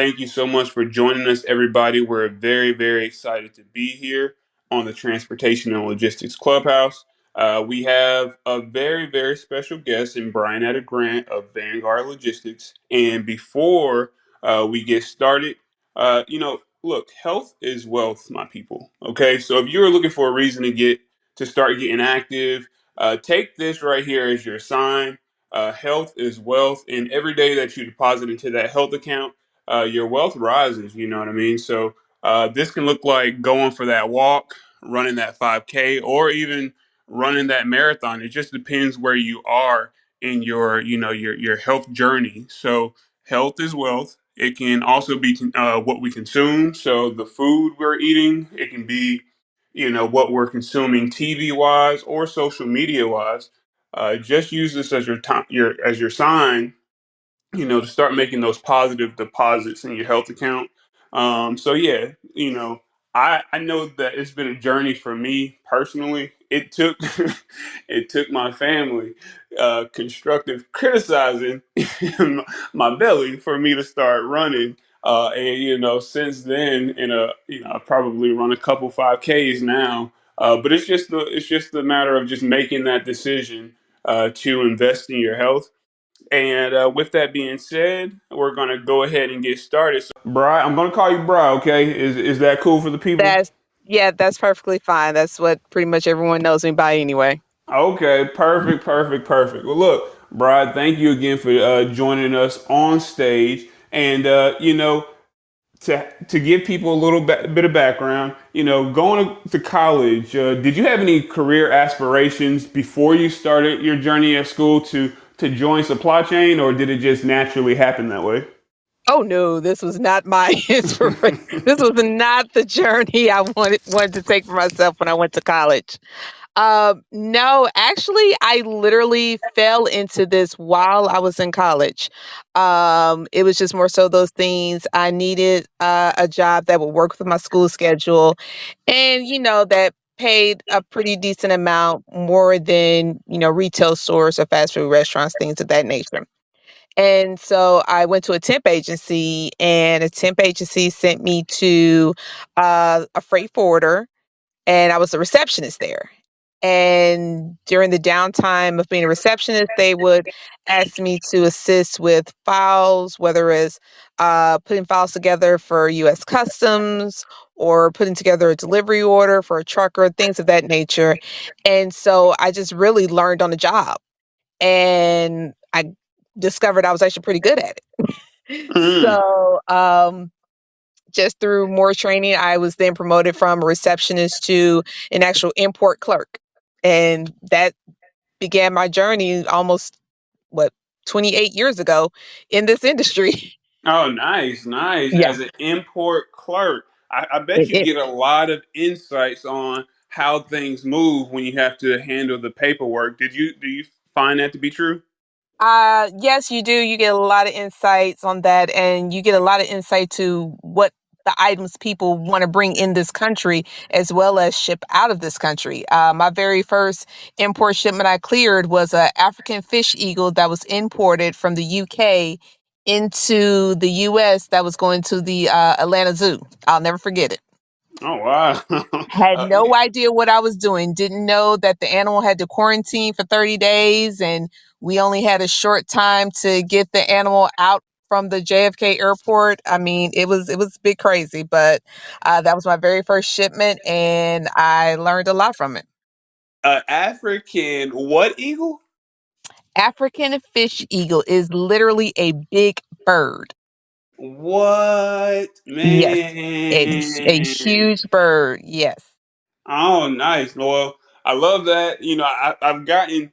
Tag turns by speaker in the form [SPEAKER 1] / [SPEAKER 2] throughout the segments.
[SPEAKER 1] thank you so much for joining us, everybody. We're very, very excited to be here on the Transportation and Logistics Clubhouse. We have a very, very special guest in Bryanetta Grant of Vanguard Logistics. And before we get started, look, health is wealth, my people. Okay, so if you're looking for a reason to start getting active, take this right here as your sign. Health is wealth, and every day that you deposit into that health account, your wealth rises. You know what I mean? So this can look like going for that walk, running that 5K, or even running that marathon. It just depends where you are in your health journey. So health is wealth. It can also be what we consume. So the food we're eating, it can be what we're consuming TV wise or social media wise. Just use this as your time, your sign, to start making those positive deposits in your health account. So yeah, I know that it's been a journey for me personally. It took it took my family constructive criticizing my belly for me to start running. And since then, I probably run a couple 5Ks now. But it's just the matter of just making that decision to invest in your health. And with that being said, we're gonna go ahead and get started. So, Bri, I'm gonna call you Bri. Okay, is that cool for the people?
[SPEAKER 2] That's yeah, that's perfectly fine. That's what pretty much everyone knows me by anyway.
[SPEAKER 1] Okay, perfect, perfect, perfect. Well, look, Brad, thank you again for joining us on stage. And to give people a little bit of background, going to college, did you have any career aspirations before you started your journey at school to join supply chain, or did it just naturally happen that way?
[SPEAKER 2] Oh no, this was not my inspiration. This was not the journey I wanted to take for myself when I went to college. No, actually, I literally fell into this while I was in college. It was just more so those things. I needed a job that would work with my school schedule, and that paid a pretty decent amount more than retail stores or fast food restaurants, things of that nature. And so I went to a temp agency, and a temp agency sent me to a freight forwarder, and I was a receptionist there. And during the downtime of being a receptionist, they would ask me to assist with files, whether it's putting files together for US Customs or putting together a delivery order for a trucker, things of that nature. And so I just really learned on the job, and I discovered I was actually pretty good at it.
[SPEAKER 1] Mm.
[SPEAKER 2] So, just through more training, I was then promoted from a receptionist to an actual import clerk. And that began my journey almost, what, 28 years ago in this industry.
[SPEAKER 1] Oh, nice, nice.
[SPEAKER 2] Yeah,
[SPEAKER 1] As an import clerk, I bet
[SPEAKER 2] it
[SPEAKER 1] you
[SPEAKER 2] is.
[SPEAKER 1] get a lot of insights on how things move when you have to handle the paperwork. Do you find that to be true?
[SPEAKER 2] Yes, you do. You get a lot of insights on that, and you get a lot of insight to what the items people want to bring in this country as well as ship out of this country. My very first import shipment I cleared was a African fish eagle that was imported from the UK into the US that was going to the Atlanta Zoo. I'll never forget it.
[SPEAKER 1] Oh wow.
[SPEAKER 2] Had
[SPEAKER 1] uh,
[SPEAKER 2] no idea what I was doing. Didn't know that the animal had to quarantine for 30 days, and we only had a short time to get the animal out from the JFK airport. I mean, it was a bit crazy, but that was my very first shipment, and I learned a lot from it.
[SPEAKER 1] African what eagle?
[SPEAKER 2] African fish eagle is literally a big bird.
[SPEAKER 1] What
[SPEAKER 2] Yes, a
[SPEAKER 1] man?
[SPEAKER 2] huge bird. Yes.
[SPEAKER 1] Oh, nice. Well, I love that. I've gotten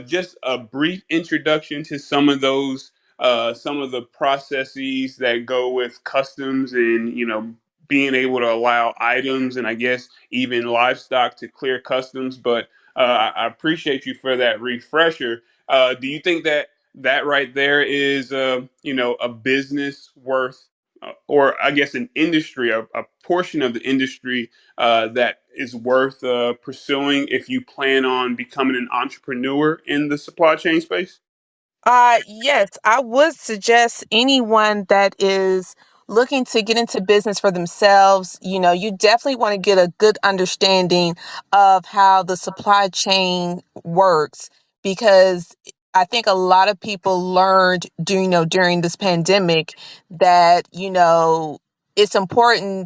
[SPEAKER 1] just a brief introduction to some of the processes that go with customs and, being able to allow items and I guess even livestock to clear customs. But I appreciate you for that refresher. Do you think that that right there is, a business worth, or I guess an industry, a portion of the industry that is worth pursuing if you plan on becoming an entrepreneur in the supply chain space?
[SPEAKER 2] Yes, I would suggest anyone that is looking to get into business for themselves, you definitely want to get a good understanding of how the supply chain works, because I think a lot of people learned during this pandemic that, it's important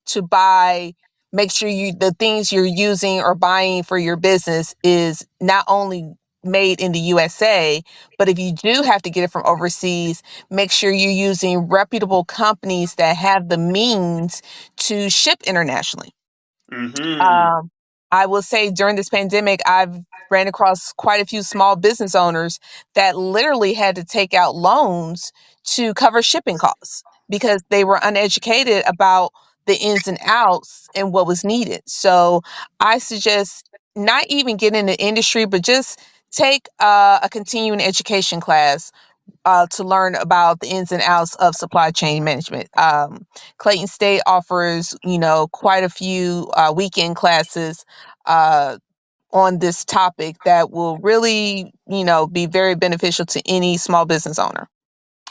[SPEAKER 2] to buy, make sure the things you're using or buying for your business is not only made in the USA, but if you do have to get it from overseas, make sure you're using reputable companies that have the means to ship internationally.
[SPEAKER 1] Mm-hmm.
[SPEAKER 2] Um, I will say during this pandemic, I've ran across quite a few small business owners that literally had to take out loans to cover shipping costs because they were uneducated about the ins and outs and what was needed. So I suggest not even get in the industry, but just take a continuing education class to learn about the ins and outs of supply chain management. Clayton State offers, quite a few weekend classes uh, on this topic that will really, be very beneficial to any small business owner.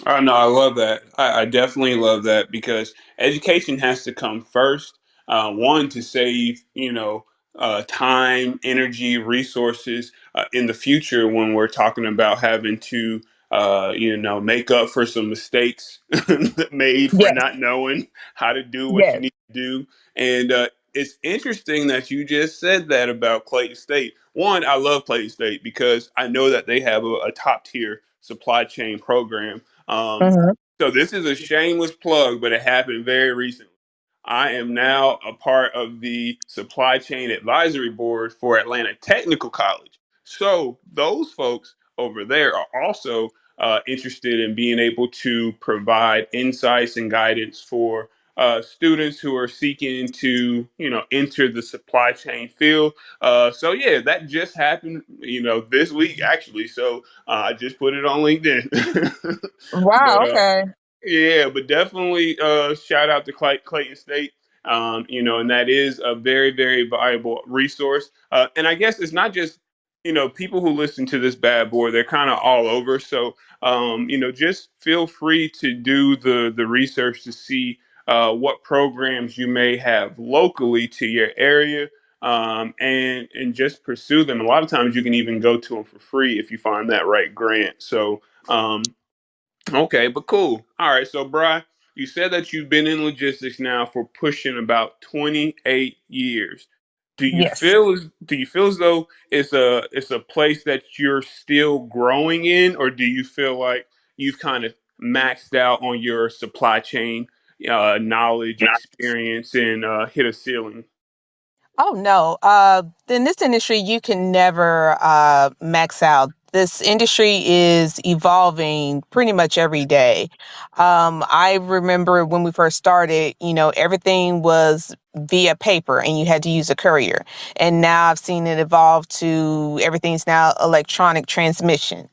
[SPEAKER 1] Oh no, I love that. I definitely love that because education has to come first. One to save, time, energy, resources in the future when we're talking about having to, make up for some mistakes made for
[SPEAKER 2] Yes,
[SPEAKER 1] not knowing how to do what you
[SPEAKER 2] yes.
[SPEAKER 1] need to do. And it's interesting that you just said that about Clayton State. One, I love Clayton State because I know that they have a top tier supply chain program. um,
[SPEAKER 2] Hmm.
[SPEAKER 1] so this is a shameless plug, but it happened very recently. I am now a part of the supply chain advisory board for Atlanta Technical College. So those folks over there are also interested in being able to provide insights and guidance for students who are seeking to, enter the supply chain field. So yeah, that just happened, this week actually. So I just put it on LinkedIn. but
[SPEAKER 2] Wow. Okay.
[SPEAKER 1] yeah, but definitely shout out to Clayton State. And that is a very, very valuable resource. And I guess it's not just, people who listen to this bad boy, they're kind of all over. So, just feel free to do the research to see what programs you may have locally to your area. And just pursue them. A lot of times you can even go to them for free if you find that right grant. So, okay, but cool. All right, so Bry, you said that you've been in logistics now for pushing about 28 years.
[SPEAKER 2] Yes.
[SPEAKER 1] Do you feel as though it's a place that you're still growing in, or do you feel like you've kind of maxed out on your supply chain knowledge, experience, and hit a ceiling?
[SPEAKER 2] Oh no. In this industry, you can never max out. This industry is evolving pretty much every day. I remember when we first started, everything was via paper and you had to use a courier. And now I've seen it evolve to everything's now electronic transmission.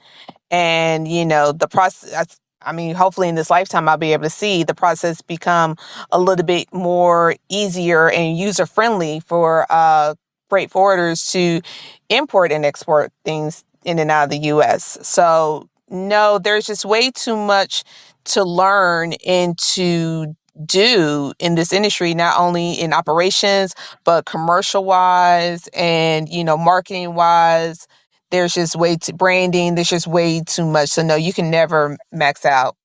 [SPEAKER 2] And the process, I mean, hopefully in this lifetime I'll be able to see the process become a little bit more easier and user friendly for freight forwarders to import and export things in and out of the US. So no, there's just way too much to learn and to do in this industry, not only in operations but commercial wise and marketing wise. There's just way too branding. There's just way too much. So no, you can never max out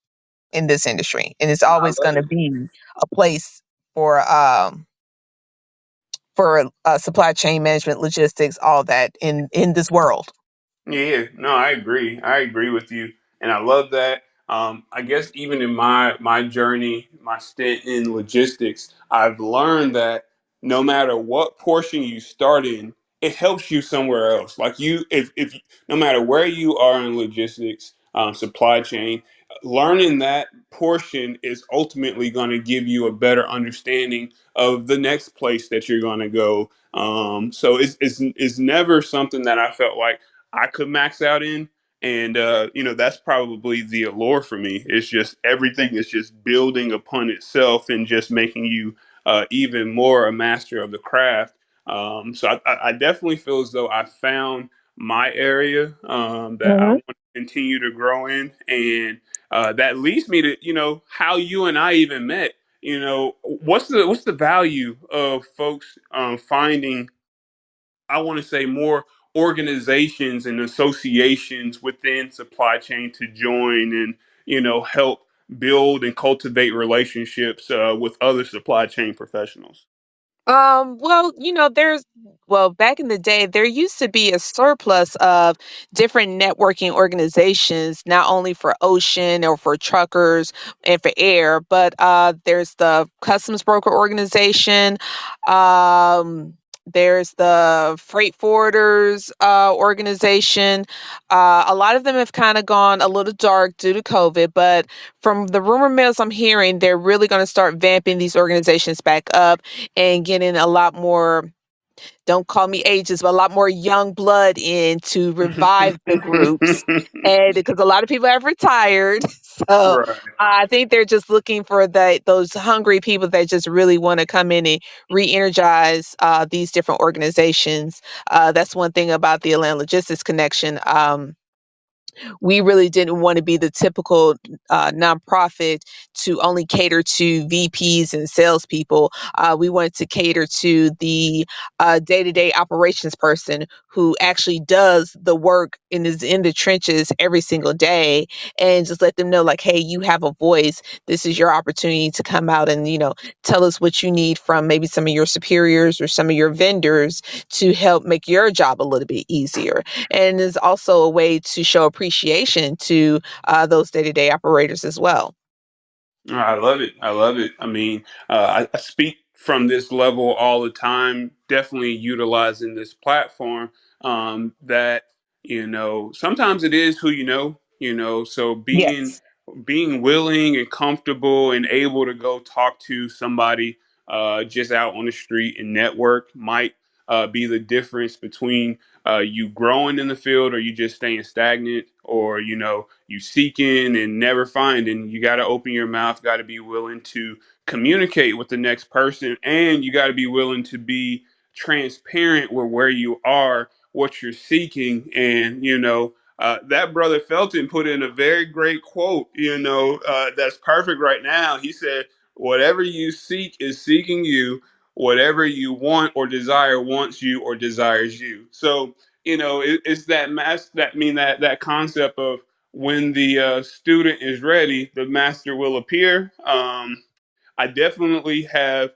[SPEAKER 2] in this industry, and it's
[SPEAKER 1] No, I
[SPEAKER 2] always
[SPEAKER 1] love
[SPEAKER 2] going to
[SPEAKER 1] it.
[SPEAKER 2] be a place for supply chain management, logistics, all that in this world.
[SPEAKER 1] Yeah, no, I agree. I agree with you, and I love that. I guess even in my journey, my stint in logistics, I've learned that no matter what portion you start in, it helps you somewhere else. Like if no matter where you are in logistics, supply chain, learning that portion is ultimately going to give you a better understanding of the next place that you're going to go. So it's never something that I felt like I could max out in. And that's probably the allure for me. It's just everything is just building upon itself and just making you even more a master of the craft. So I definitely feel as though I found my area that I
[SPEAKER 2] Hmm.
[SPEAKER 1] want to continue to grow in. And that leads me to how you and I even met. What's the value of folks finding, I want to say, more organizations and associations within supply chain to join and help build and cultivate relationships with other supply chain professionals.
[SPEAKER 2] Well, back in the day, there used to be a surplus of different networking organizations, not only for ocean or for truckers and for air, but there's the customs broker organization. Um, there's the freight forwarders organization. A lot of them have kind of gone a little dark due to COVID, but from the rumor mills I'm hearing, they're really going to start vamping these organizations back up and getting a lot more, don't call me ages, but a lot more young blood in to revive the groups. And because a lot of people have retired. So
[SPEAKER 1] Right.
[SPEAKER 2] I think they're just looking for those hungry people that just really want to come in and re-energize these different organizations. That's one thing about the Atlanta Logistics Connection. We really didn't want to be the typical nonprofit to only cater to VPs and salespeople. We wanted to cater to the day-to-day operations person who actually does the work and is in the trenches every single day, and just let them know, like, hey, you have a voice. This is your opportunity to come out and tell us what you need from maybe some of your superiors or some of your vendors to help make your job a little bit easier, and is also a way to show appreciation to those day-to-day operators as well.
[SPEAKER 1] I love it. I love it. I mean, I speak from this level all the time, definitely utilizing this platform. That sometimes it is who so
[SPEAKER 2] Yes.
[SPEAKER 1] being willing and comfortable and able to go talk to somebody just out on the street and network might be the difference between you growing in the field or you just staying stagnant, or you seeking and never finding. You got to open your mouth, got to be willing to communicate with the next person, and you got to be willing to be transparent with where you are, what you're seeking. And that brother Felton put in a very great quote, that's perfect right now. He said, whatever you seek is seeking you, whatever you want or desire wants you or desires you. So it's that that concept of, when the student is ready, the master will appear. I definitely have,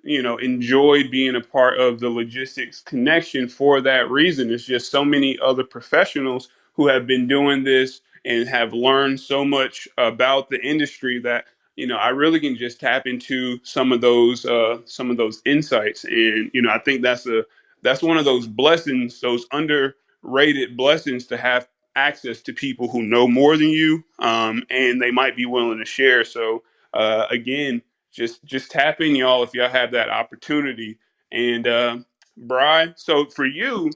[SPEAKER 1] enjoyed being a part of the logistics connection for that reason. It's just so many other professionals who have been doing this and have learned so much about the industry that I really can just tap into some of those insights. And I think that's one of those blessings, those underrated blessings, to have access to people who know more than you, and they might be willing to share. So again, just tap in, y'all, if y'all have that opportunity. And Bry, so for you,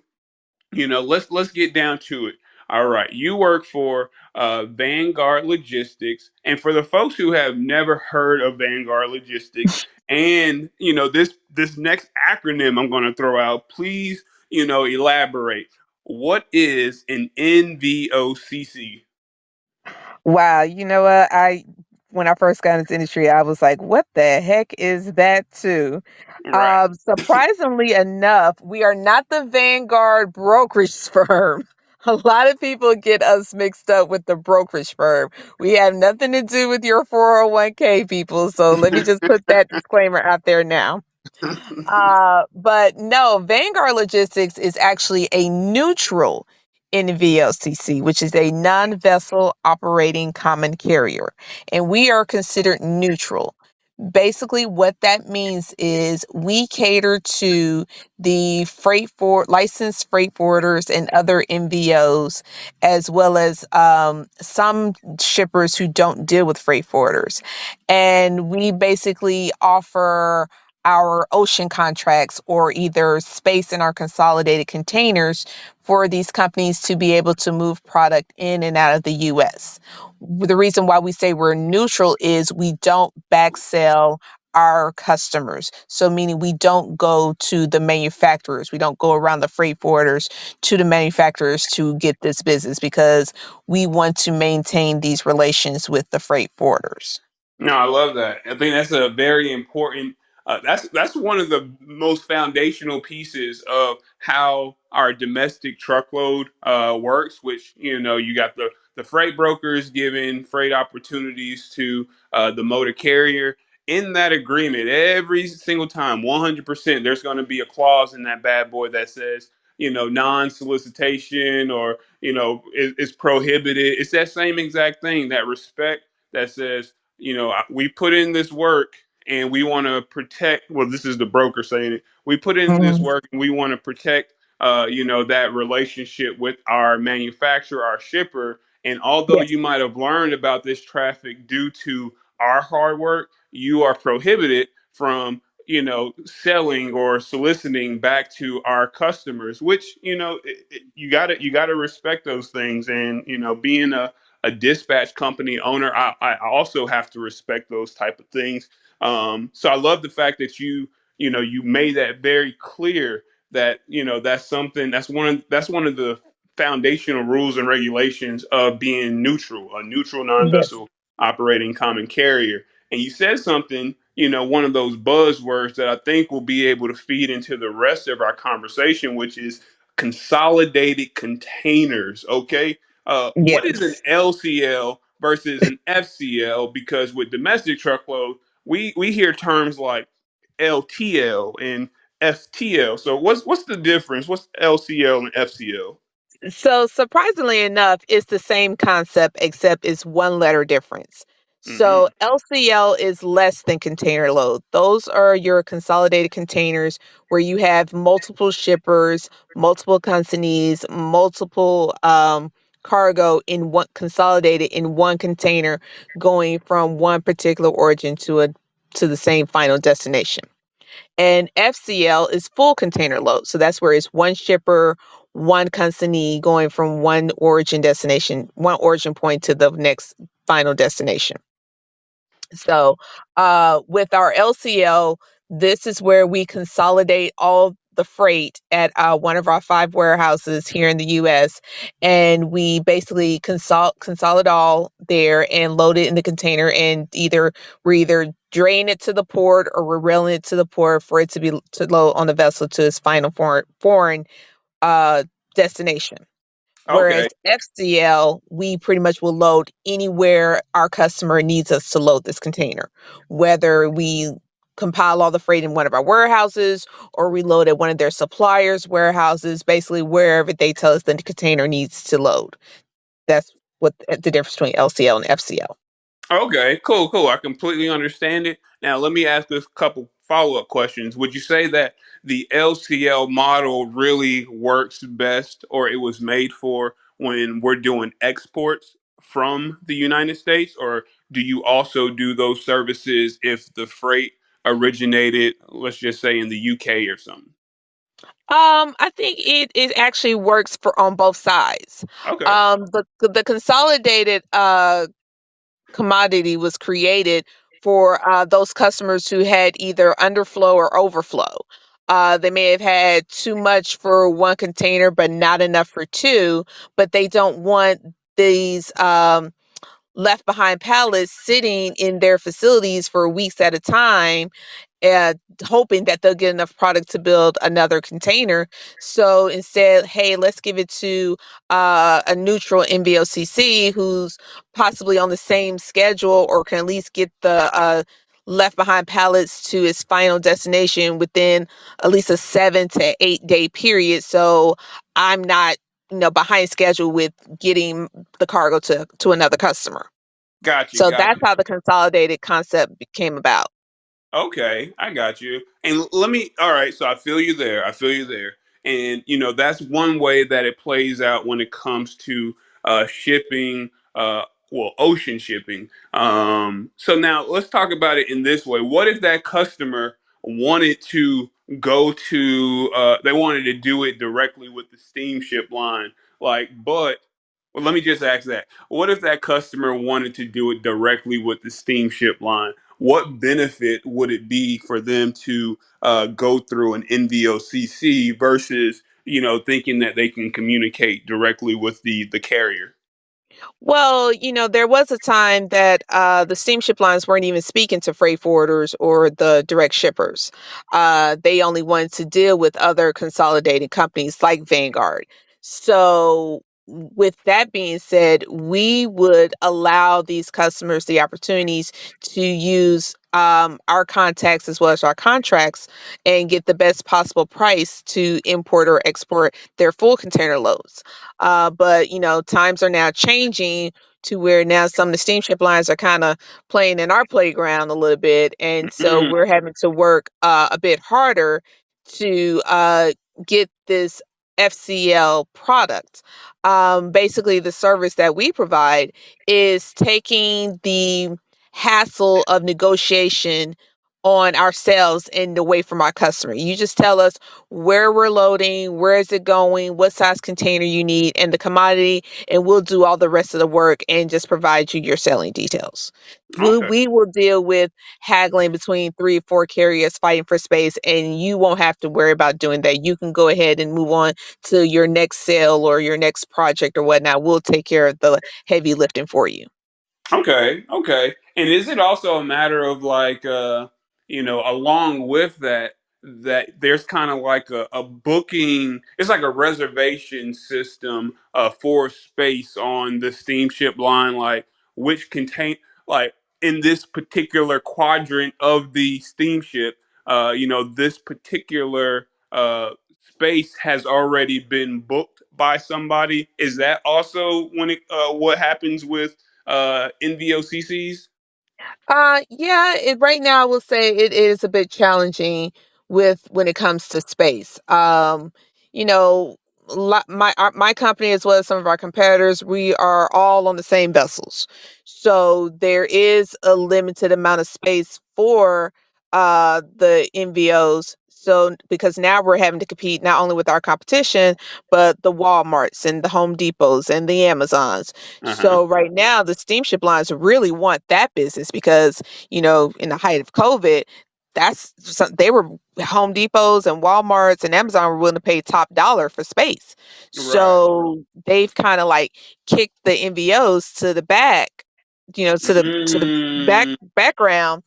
[SPEAKER 1] let's get down to it. All right, you work for Vanguard Logistics, and for the folks who have never heard of Vanguard Logistics, and this next acronym I'm going to throw out, please elaborate. What is an NVOCC?
[SPEAKER 2] Wow, you know what? When I first got into this industry, I was like, what the heck is that too?
[SPEAKER 1] Right.
[SPEAKER 2] Surprisingly enough, we are not the Vanguard brokerage firm. A lot of people get us mixed up with the brokerage firm. We have nothing to do with your 401k, people. So let me just put that disclaimer out there now. But no, Vanguard Logistics is actually a neutral NVOCC, which is a non-vessel operating common carrier, and we are considered neutral. Basically, what that means is we cater to the licensed freight forwarders and other NVOs, as well as some shippers who don't deal with freight forwarders. And we basically offer our ocean contracts or either space in our consolidated containers for these companies to be able to move product in and out of the US. The reason why we say we're neutral is we don't back sell our customers. So, meaning we don't go to the manufacturers, we don't go around the freight forwarders to the manufacturers to get this business because we want to maintain these relations with the freight forwarders.
[SPEAKER 1] No, I love that. I think that's a very important. That's one of the most foundational pieces of how our domestic truckload works. Which you got the freight brokers giving freight opportunities to the motor carrier. In that agreement, every single time, 100%, there's going to be a clause in that bad boy that says, non-solicitation or is prohibited. It's that same exact thing, that respect that says, we put in this work and we want to protect. Well, this is the broker saying it. We put in this
[SPEAKER 2] Mhm.
[SPEAKER 1] work and we want to protect, that relationship with our manufacturer, our shipper. And although
[SPEAKER 2] Yes.
[SPEAKER 1] you might have learned about this traffic due to our hard work, you are prohibited from, selling or soliciting back to our customers. Which you gotta respect those things. And being a dispatch company owner, I also have to respect those type of things. So I love the fact that you made that very clear that that's something that's one of the foundational rules and regulations of being neutral, a neutral
[SPEAKER 2] Yes.
[SPEAKER 1] non-vessel operating common carrier. And you said something, one of those buzzwords that I think will be able to feed into the rest of our conversation, which is consolidated containers. Okay, what is an
[SPEAKER 2] Yes.
[SPEAKER 1] LCL versus an FCL? Because with domestic truckload, we hear terms like LTL and FTL. So what's the difference? What's LCL and FCL?
[SPEAKER 2] So surprisingly enough, it's the same concept except it's one letter difference. So
[SPEAKER 1] Hmm.
[SPEAKER 2] LCL is less than container load. Those are your consolidated containers where you have multiple shippers, multiple consignees, multiple cargo in one consolidated in one container going from one particular origin to the same final destination. And FCL is full container load. So that's where it's one shipper, one consignee going from one origin point to the next final destination. So, with our LCL, this is where we consolidate all the freight at one of our five warehouses here in the US. And we basically consolidate all there and load it in the container. And we're either drain it to the port or we're railing it to the port for it to load on the vessel to its final foreign uh, destination. Whereas
[SPEAKER 1] Okay,
[SPEAKER 2] FCL, we pretty much will load anywhere our customer needs us to load this container, whether we compile all the freight in one of our warehouses or we load at one of their suppliers' warehouses, basically wherever they tell us the container needs to load. That's what the difference between LCL and FCL.
[SPEAKER 1] okay, cool, cool. I completely understand it. Now let me ask this couple follow-up questions. Would you say that the LCL model really works best, or it was made for when we're doing exports from the United States, or do you also do those services if the freight originated, let's just say, in the UK or something?
[SPEAKER 2] I think it actually works for on both sides.
[SPEAKER 1] Okay.
[SPEAKER 2] The consolidated commodity was created for those customers who had either underflow or overflow. They may have had too much for one container, but not enough for two, but they don't want these left behind pallets sitting in their facilities for weeks at a time, hoping that they'll get enough product to build another container. So instead, hey, let's give it to a neutral NVOCC who's possibly on the same schedule or can at least get the left behind pallets to its final destination within at least a 7 to 8 day period. So I'm not behind schedule with getting the cargo to another customer.
[SPEAKER 1] Got you,
[SPEAKER 2] So
[SPEAKER 1] got
[SPEAKER 2] that's
[SPEAKER 1] you.
[SPEAKER 2] how the consolidated concept came about.
[SPEAKER 1] Okay, I got you. And let me, all right, so I feel you there. I feel you there. And, that's one way that it plays out when it comes to shipping, ocean shipping. So now let's talk about it in this way. What if that customer wanted to they wanted to do it directly with the steamship line? Well, let me just ask that. What if that customer wanted to do it directly with the steamship line? what benefit would it be for them to go through an NVOCC versus thinking that they can communicate directly with the carrier?
[SPEAKER 2] Well, there was a time that the steamship lines weren't even speaking to freight forwarders or the direct shippers. They only wanted to deal with other consolidating companies like Vanguard. So, with that being said, we would allow these customers the opportunities to use our contacts as well as our contracts and get the best possible price to import or export their full container loads. But times are now changing to where now some of the steamship lines are kind of playing in our playground a little bit, and so
[SPEAKER 1] Mm,
[SPEAKER 2] we're having to work a bit harder to get this FCL product. Basically, the service that we provide is taking the hassle of negotiation on ourselves and away from our customer. You just tell us where we're loading, where is it going, what size container you need, and the commodity, and we'll do all the rest of the work and just provide you your selling details. We,
[SPEAKER 1] okay.
[SPEAKER 2] we will deal with haggling between 3 or 4 carriers fighting for space, and you won't have to worry about doing that. You can go ahead and move on to your next sale or your next project or whatnot. We'll take care of the heavy lifting for you.
[SPEAKER 1] Okay, okay. And is it also a matter of like along with that there's kind of like a booking, it's like a reservation system for space on the steamship line, like which contain like in this particular quadrant of the steamship, this particular space has already been booked by somebody. Is that also when it what happens with NVOCCs?
[SPEAKER 2] Yeah, right now I will say it is a bit challenging with when it comes to space. You know, my company as well as some of our competitors, we are all on the same vessels, so there is a limited amount of space for the NVOs. So because now we're having to compete not only with our competition, but the Walmarts and the Home Depots and the Amazons.
[SPEAKER 1] Uh-huh.
[SPEAKER 2] So right now, the steamship lines really want that business because, in the height of COVID, they were Home Depots and Walmarts and Amazon were willing to pay top dollar for space.
[SPEAKER 1] Right.
[SPEAKER 2] So they've kind of like kicked the NVOs to the back, to the
[SPEAKER 1] Mm,
[SPEAKER 2] background,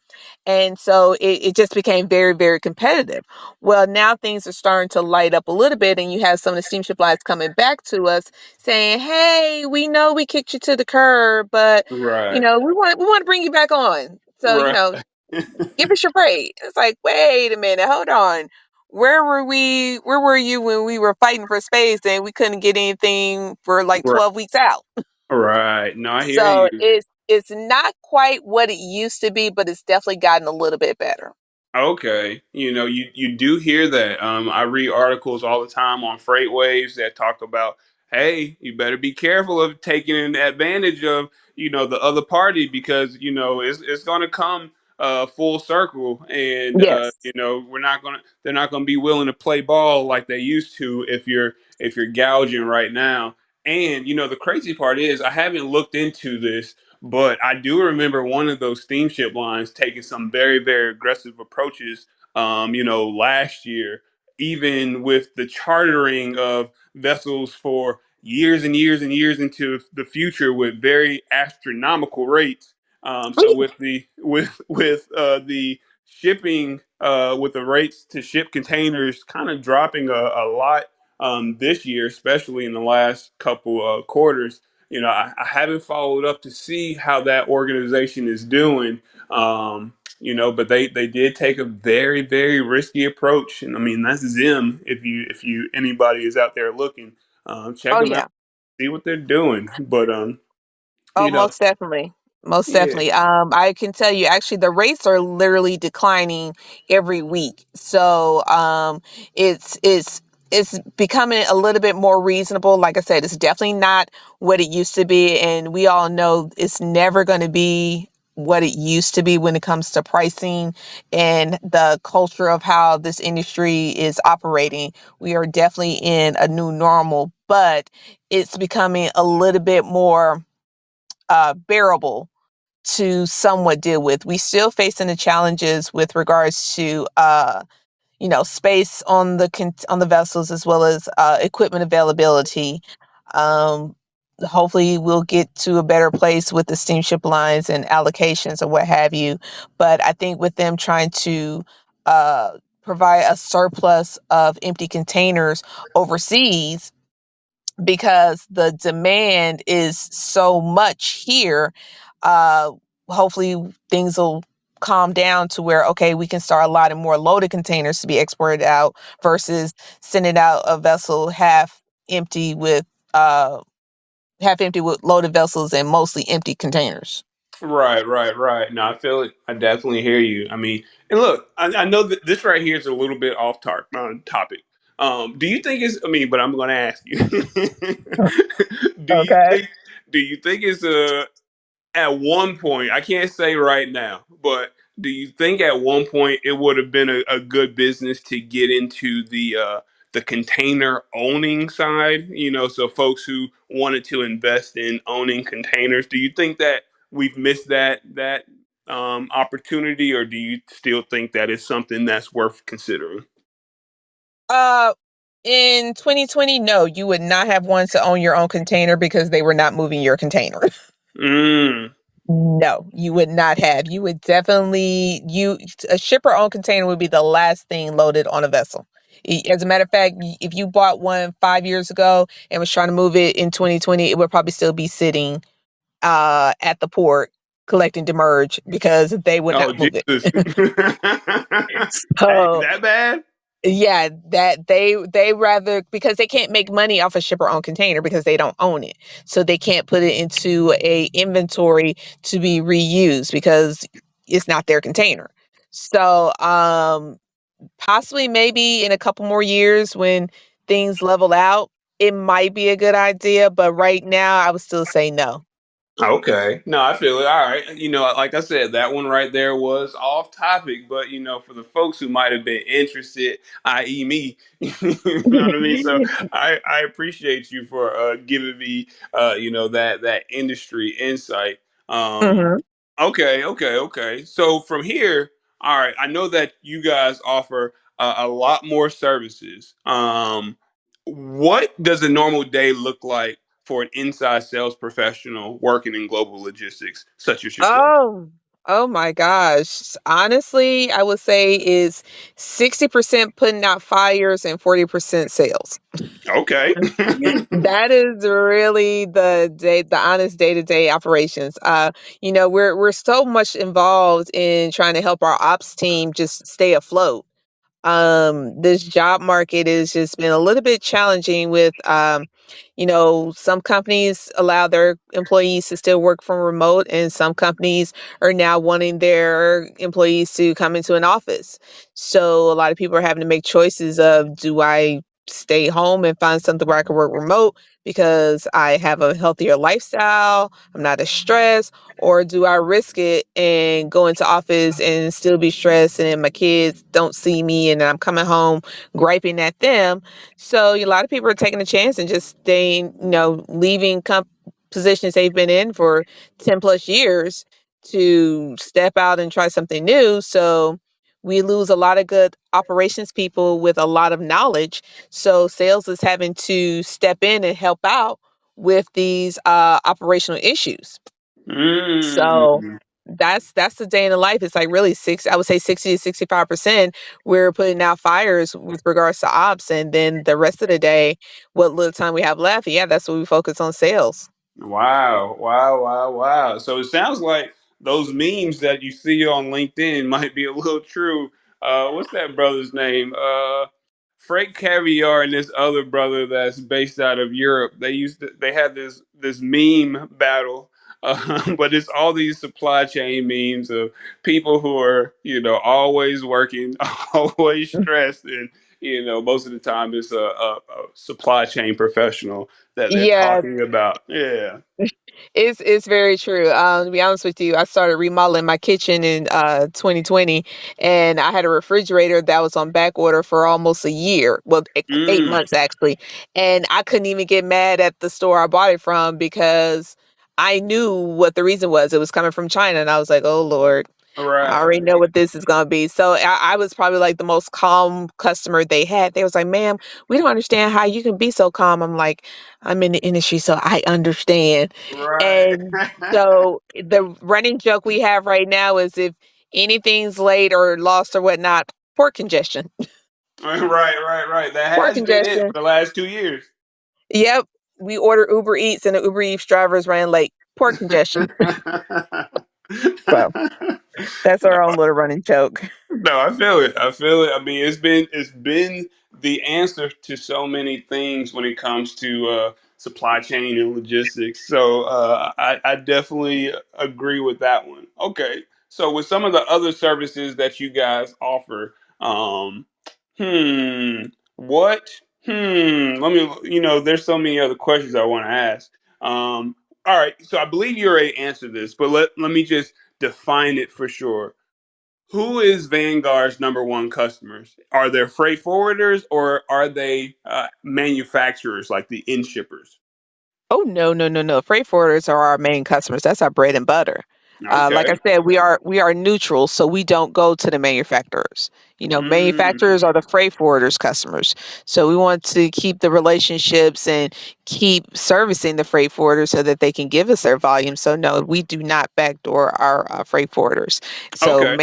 [SPEAKER 2] and so it just became very, very competitive. Well, now things are starting to light up a little bit, and you have some of the steamship lines coming back to us saying, "Hey, we know we kicked you to the curb, but
[SPEAKER 1] right.
[SPEAKER 2] we want to bring you back on. So,
[SPEAKER 1] Right.
[SPEAKER 2] give us your break." It's like, wait a minute, hold on. Where were we? Where were you when we were fighting for space and we couldn't get anything for like
[SPEAKER 1] Right.
[SPEAKER 2] 12 weeks out?
[SPEAKER 1] Right. No, I hear
[SPEAKER 2] So
[SPEAKER 1] you.
[SPEAKER 2] it's not quite what it used to be, but it's definitely gotten a little bit better.
[SPEAKER 1] Okay, you do hear that. I read articles all the time on freight waves that talk about, hey, you better be careful of taking advantage of, the other party because it's going to come full circle, and
[SPEAKER 2] Yes.
[SPEAKER 1] they're not gonna be willing to play ball like they used to if you're gouging right now. And the crazy part is I haven't looked into this, but I do remember one of those steamship lines taking some very, very aggressive approaches, last year, even with the chartering of vessels for years and years and years into the future with very astronomical rates.
[SPEAKER 2] Oh,
[SPEAKER 1] So
[SPEAKER 2] yeah.
[SPEAKER 1] with the shipping, with the rates to ship containers kind of dropping a lot this year, especially in the last couple quarters. I haven't followed up to see how that organization is doing. But they did take a very, very risky approach, and I mean that's Zim. If you anybody is out there looking, check
[SPEAKER 2] Oh,
[SPEAKER 1] them out,
[SPEAKER 2] yeah.
[SPEAKER 1] see what they're doing. But
[SPEAKER 2] Oh,
[SPEAKER 1] you know,
[SPEAKER 2] most definitely. Most
[SPEAKER 1] yeah.
[SPEAKER 2] definitely. I can tell you actually the rates are literally declining every week. So it's becoming a little bit more reasonable. Like I said, it's definitely not what it used to be, and we all know it's never going to be what it used to be when it comes to pricing and the culture of how this industry is operating. We are definitely in a new normal, but it's becoming a little bit more bearable to somewhat deal with. We still facing the challenges with regards to space on on the vessels, as well as equipment availability. Um, Hopefully, we'll get to a better place with the steamship lines and allocations or what have you. But I think with them trying to provide a surplus of empty containers overseas, because the demand is so much here, uh, hopefully things will calm down to where, okay, we can start allotting more loaded containers to be exported out versus sending out a vessel empty with uh half empty with loaded vessels and mostly empty containers.
[SPEAKER 1] Right, right, right. No, I feel it. I definitely hear you. I mean, and look, I know that this right here is a little bit off topic. Do you think it's? I mean, but I'm going to ask you. do you
[SPEAKER 2] Okay.
[SPEAKER 1] think? Do you think it's a at one point, I can't say right now, but do you think at one point it would have been a good business to get into the container owning side? You know, so folks who wanted to invest in owning containers. Do you think that we've missed that opportunity, or do you still think that is something that's worth considering?
[SPEAKER 2] Uh, in 2020, no, you would not have wanted to own your own container because they were not moving your container.
[SPEAKER 1] Mm.
[SPEAKER 2] No, you would not have. You would definitely you A shipper owned container would be the last thing loaded on a vessel. As a matter of fact, if you bought one 5 years ago and was trying to move it in 2020, it would probably still be sitting at the port collecting demurrage because they would
[SPEAKER 1] Oh
[SPEAKER 2] not move
[SPEAKER 1] Jesus!
[SPEAKER 2] it.
[SPEAKER 1] Hey,
[SPEAKER 2] So
[SPEAKER 1] that bad?
[SPEAKER 2] yeah, that they rather, because they can't make money off a shipper owned container because they don't own it. So they can't put it into a inventory to be reused because it's not their container. So possibly maybe in a couple more years when things level out, it might be a good idea, but right now I would still say no.
[SPEAKER 1] Okay. No, I feel it. All right. You know, like I said, that one right there was off topic, but you know, for the folks who might have been interested, i.e., me, you know what I mean. So I appreciate you for giving me that industry insight. Um,
[SPEAKER 2] Mhm.
[SPEAKER 1] okay, okay, okay. So from here, all right. I know that you guys offer a lot more services. What does a normal day look like for an inside sales professional working in global logistics, such as yourself?
[SPEAKER 2] Oh, oh my gosh. Honestly, I would say is 60% putting out fires and 40% sales.
[SPEAKER 1] Okay.
[SPEAKER 2] That is really the honest day-to-day operations. We're so much involved in trying to help our ops team just stay afloat. This job market has just been a little bit challenging with some companies allow their employees to still work from remote, and some companies are now wanting their employees to come into an office. So a lot of people are having to make choices of, do I stay home and find something where I can work remote because I have a healthier lifestyle, I'm not as stressed, or do I risk it and go into office and still be stressed, and then my kids don't see me and I'm coming home griping at them? So a lot of people are taking a chance and just staying, leaving positions they've been in for 10 plus years to step out and try something new. So we lose a lot of good operations people with a lot of knowledge. So sales is having to step in and help out with these operational issues. So
[SPEAKER 1] Mm.
[SPEAKER 2] that's the day in the life. It's like really I would say 60 to 65% we're putting out fires with regards to ops, and then the rest of the day, what little time we have left, yeah, that's what we focus on, sales.
[SPEAKER 1] Wow, wow, wow, wow. So it sounds like those memes that you see on LinkedIn might be a little true. What's that brother's name? Frank Caviar and this other brother that's based out of Europe. They had this meme battle, but it's all these supply chain memes of people who are always working, always stressed, and most of the time it's a supply chain professional that they're
[SPEAKER 2] Yeah,
[SPEAKER 1] talking about. Yeah.
[SPEAKER 2] it's very true. To be honest with you, I started remodeling my kitchen in 2020, and I had a refrigerator that was on back order for almost a year. Well, 8 months
[SPEAKER 1] Mm.
[SPEAKER 2] actually, and I couldn't even get mad at the store I bought it from because I knew what the reason was. It was coming from China, and I was like, "Oh Lord, I
[SPEAKER 1] Right.
[SPEAKER 2] already know what this is gonna be." So I was probably like the most calm customer they had. They was like, "Ma'am, we don't understand how you can be so calm." I'm like, "I'm in the industry, so I understand."
[SPEAKER 1] Right.
[SPEAKER 2] And so the running joke we have right now is if anything's late or lost or whatnot, port congestion.
[SPEAKER 1] Right, right, right. That
[SPEAKER 2] Port
[SPEAKER 1] has been it for
[SPEAKER 2] congestion.
[SPEAKER 1] the last 2 years.
[SPEAKER 2] Yep. We order Uber Eats and the Uber Eats drivers ran late. Port congestion. So that's our own little running joke.
[SPEAKER 1] No, I feel it. I feel it. I mean, it's been the answer to so many things when it comes to supply chain and logistics. So I definitely agree with that one. Okay, so with some of the other services that you guys offer, um, hmm, what? Let me. There's so many other questions I want to ask. All right, so I believe you already answered this, but let me just define it for sure. Who is Vanguard's number one customers? Are they freight forwarders or are they manufacturers like the in shippers?
[SPEAKER 2] Oh no, no, no, no. Freight forwarders are our main customers. That's our bread and butter. Like I
[SPEAKER 1] Okay.
[SPEAKER 2] said, we are neutral, so we don't go to the manufacturers.
[SPEAKER 1] Mm,
[SPEAKER 2] Manufacturers are the freight forwarders customers. So we want to keep the relationships and keep servicing the freight forwarders so that they can give us their volume. So no, we do not backdoor our freight forwarders. So
[SPEAKER 1] okay.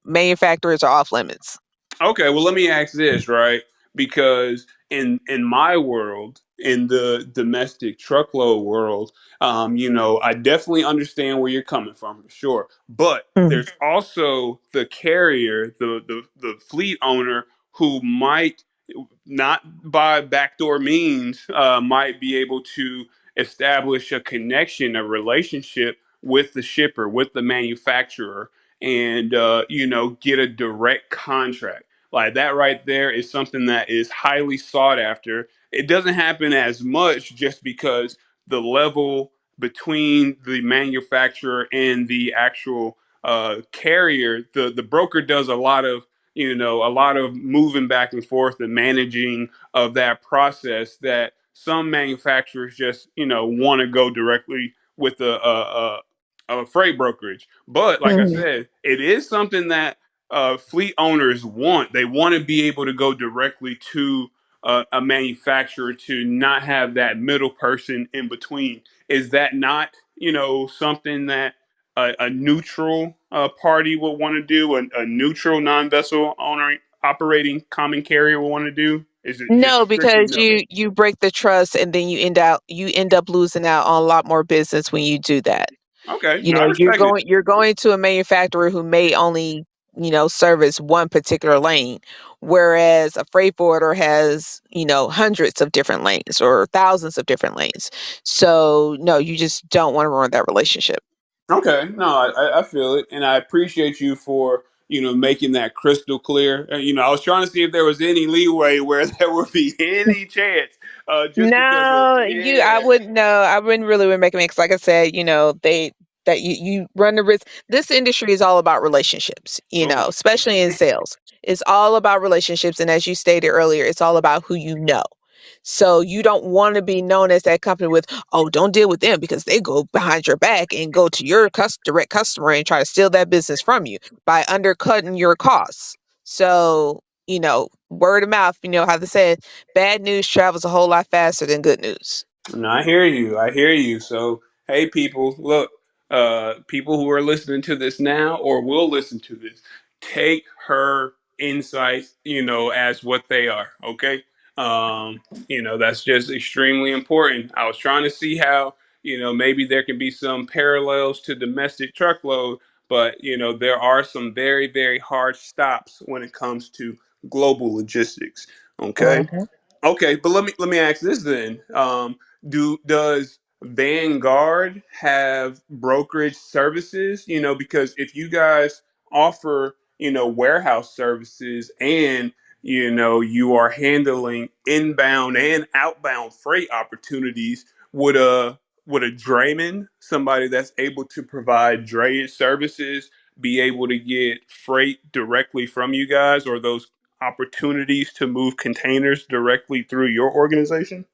[SPEAKER 2] manufacturers are off limits.
[SPEAKER 1] Okay, well, let me ask this, right? Because in my world, in the domestic truckload world, I definitely understand where you're coming from for sure. But
[SPEAKER 2] Mhm.
[SPEAKER 1] there's also the carrier, the fleet owner who might not by backdoor means might be able to establish a connection, a relationship with the shipper, with the manufacturer, and get a direct contract like that right there is something that is highly sought after. It doesn't happen as much just because the level between the manufacturer and the actual carrier, the broker does a lot of moving back and forth and managing of that process that some manufacturers just want to go directly with a freight brokerage. But like I
[SPEAKER 2] Mhm.
[SPEAKER 1] said, it is something that fleet owners want. They want to be able to go directly to a manufacturer to not have that middle person in between. Is that not, something that a neutral party will want to do? A neutral non-vessel owner operating common carrier will want to do? Is it just
[SPEAKER 2] No,
[SPEAKER 1] strictly
[SPEAKER 2] because
[SPEAKER 1] no?
[SPEAKER 2] you break the trust and then you end up losing out on a lot more business when you do that.
[SPEAKER 1] Okay,
[SPEAKER 2] You
[SPEAKER 1] no,
[SPEAKER 2] know,
[SPEAKER 1] I
[SPEAKER 2] you're
[SPEAKER 1] respect it.
[SPEAKER 2] going you're going to a manufacturer who may only, service one particular lane, whereas a freight forwarder has, hundreds of different lanes or thousands of different lanes. So, no, you just don't want to ruin that relationship.
[SPEAKER 1] Okay, no, I feel it, and I appreciate you for making that crystal clear. I was trying to see if there was any leeway where there would be any chance, just because of
[SPEAKER 2] No, I
[SPEAKER 1] yeah.
[SPEAKER 2] wouldn't know. I wouldn't really would make a mix. Like I said, they that you run the risk. This industry is all about relationships,
[SPEAKER 1] Oh,
[SPEAKER 2] especially in sales. It's all about relationships. And as you stated earlier, it's all about who you know. So you don't want to be known as that company with, oh, don't deal with them because they go behind your back and go to your direct customer and try to steal that business from you by undercutting your costs. So, word of mouth, how they said, bad news travels a whole lot faster than good news.
[SPEAKER 1] no, I hear you. I hear you. So, hey, people, look, people who are listening to this now or will listen to this, take her insights, as what they are. Okay. That's just extremely important. I was trying to see how, maybe there can be some parallels to domestic truckload, but, there are some very, very hard stops when it comes to global logistics. Okay.
[SPEAKER 2] Mhm.
[SPEAKER 1] Okay, but let me ask this then. Does Vanguard have brokerage services? Because if you guys offer, warehouse services and you are handling inbound and outbound freight opportunities, would a drayman, somebody that's able to provide drayage services, be able to get freight directly from you guys, or those opportunities to move containers directly through your organization?